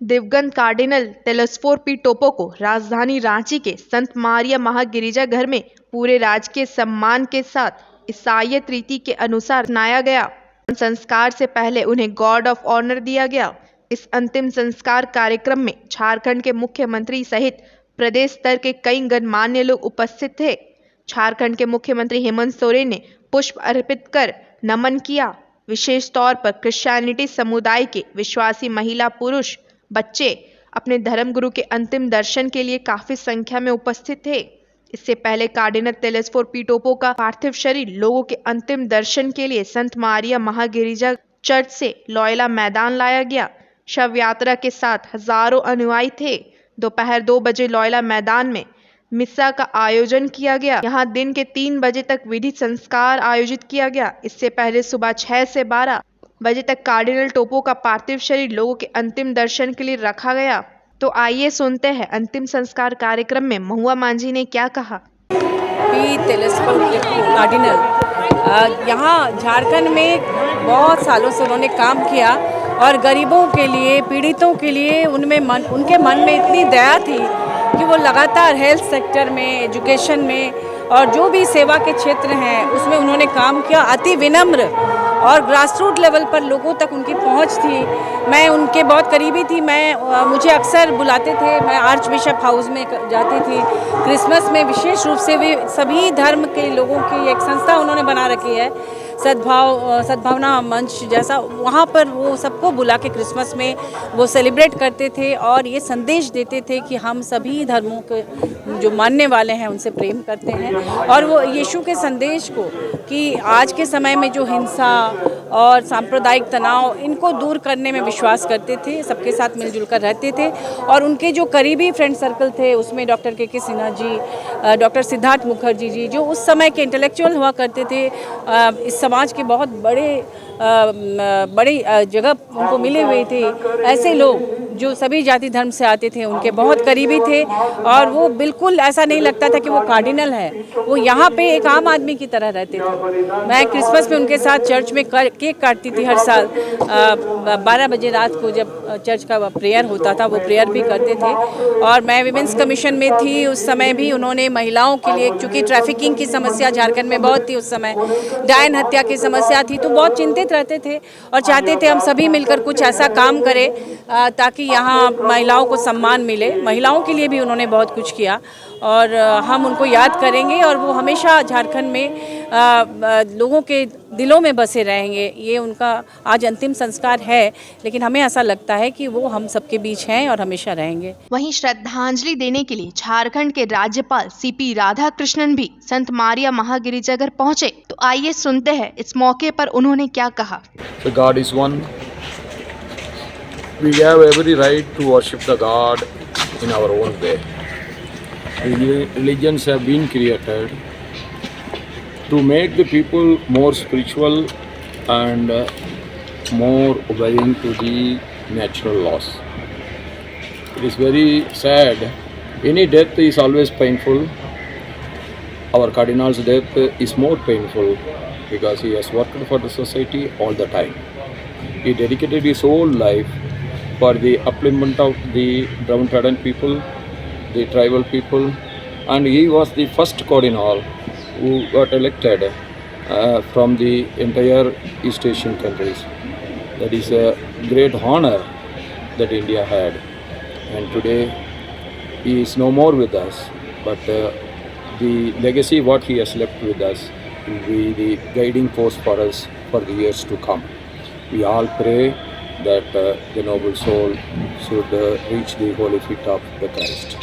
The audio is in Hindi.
दिवंगत कार्डिनल तेलेस्फोर पी टोपो को राजधानी रांची के संत मारिया महागिरिजा घर में पूरे राजकीय सम्मान के साथ ईसाईयत रीति के अनुसार दफनाया गया। संस्कार से पहले उन्हें गार्ड ऑफ ऑनर दिया गया। इस अंतिम संस्कार कार्यक्रम में झारखंड के मुख्यमंत्री सहित प्रदेश स्तर के कई गणमान्य लोग उपस्थित थे। झारखंड के मुख्यमंत्री हेमंत सोरेन ने पुष्प अर्पित कर नमन किया। विशेष तौर पर क्रिश्चियनिटी समुदाय के विश्वासी महिला, पुरुष, बच्चे अपने धर्मगुरु के अंतिम दर्शन के लिए काफी संख्या में उपस्थित थे। इससे पहले कार्डिनल तेलेस्फोर पी टोपो का पार्थिव शरीर लोगों के अंतिम दर्शन के लिए संत मारिया महागिरिजा चर्च से लोयला मैदान लाया गया। शव यात्रा के साथ हजारों अनुयायी थे। दोपहर 2 बजे लोयला मैदान में मिस्सा का आयोजन किया गया। यहाँ दिन के 3 बजे तक विधि संस्कार आयोजित किया गया। इससे पहले सुबह 6 से 12 बजे तक कार्डिनल टोपो का पार्थिव शरीर लोगों के अंतिम दर्शन के लिए रखा गया। तो आइए सुनते हैं अंतिम संस्कार कार्यक्रम में महुआ मांझी ने क्या कहा। पी तेलेस्फोर कार्डिनल यहाँ झारखंड में बहुत सालों से उन्होंने काम किया और गरीबों के लिए, पीड़ितों के लिए उनके मन में इतनी दया थी कि वो लगातार हेल्थ सेक्टर में, एजुकेशन में और जो भी सेवा के क्षेत्र हैं उसमें उन्होंने काम किया। अति विनम्र और ग्रासरूट लेवल पर लोगों तक उनकी पहुंच थी। मैं उनके बहुत करीबी थी। मुझे अक्सर बुलाते थे। मैं आर्च बिशप हाउस में जाती थी। क्रिसमस में विशेष रूप से वे सभी धर्म के लोगों की एक संस्था उन्होंने बना रखी है, सद्भावना मंच जैसा। वहाँ पर वो सबको बुला के क्रिसमस में वो सेलिब्रेट करते थे और ये संदेश देते थे कि हम सभी धर्मों के जो मानने वाले हैं उनसे प्रेम करते हैं। और वो यीशु के संदेश को कि आज के समय में जो हिंसा और सांप्रदायिक तनाव, इनको दूर करने में विश्वास करते थे। सबके साथ मिलजुल कर रहते थे। और उनके जो करीबी फ्रेंड सर्कल थे उसमें डॉक्टर के सिन्हा जी, डॉक्टर सिद्धार्थ मुखर्जी जी, जो उस समय के इंटेलेक्चुअल हुआ करते थे, इस समाज के बहुत बड़ी जगह उनको मिले हुए थे। ऐसे लोग जो सभी जाति धर्म से आते थे उनके बहुत करीबी थे। और वो बिल्कुल ऐसा नहीं लगता था कि वो कार्डिनल है, वो यहाँ पे एक आम आदमी की तरह रहते थे। मैं क्रिसमस में उनके साथ चर्च में केक काटती थी हर साल। 12 बजे रात को जब चर्च का प्रेयर होता था वो प्रेयर भी करते थे। और मैं विमेंस कमीशन में थी उस समय भी। उन्होंने महिलाओं के लिए, चूँकि ट्रैफिकिंग की समस्या झारखंड में बहुत थी उस समय, डायन हत्या की समस्या थी, तो बहुत चिंतित रहते थे और चाहते थे हम सभी मिलकर कुछ ऐसा काम करें ताकि यहाँ महिलाओं को सम्मान मिले। महिलाओं के लिए भी उन्होंने बहुत कुछ किया और हम उनको याद करेंगे और वो हमेशा झारखंड में लोगों के दिलों में बसे रहेंगे। ये उनका आज अंतिम संस्कार है, लेकिन हमें ऐसा लगता है कि वो हम सबके बीच हैं और हमेशा रहेंगे। वहीं श्रद्धांजलि देने के लिए झारखंड के राज्यपाल सीपी राधाकृष्णन भी संत मारिया महागिरिजाघर पहुंचे। तो आइए सुनते हैं इस मौके पर उन्होंने क्या कहा। The God is one. We have every right to worship the God in our own way. Religions have been created to make the people more spiritual and more obeying to the natural laws. It is very sad. Any death is always painful. Our cardinal's death is more painful because he has worked for the society all the time. He dedicated his whole life for the upliftment of the downtrodden people, the tribal people, and he was the first cardinal who got elected from the entire East Asian countries. That is a great honor that India had. And today he is no more with us, but the legacy what he has left with us will be the guiding force for us for the years to come. We all pray that the noble soul should reach the holy feet of the Christ.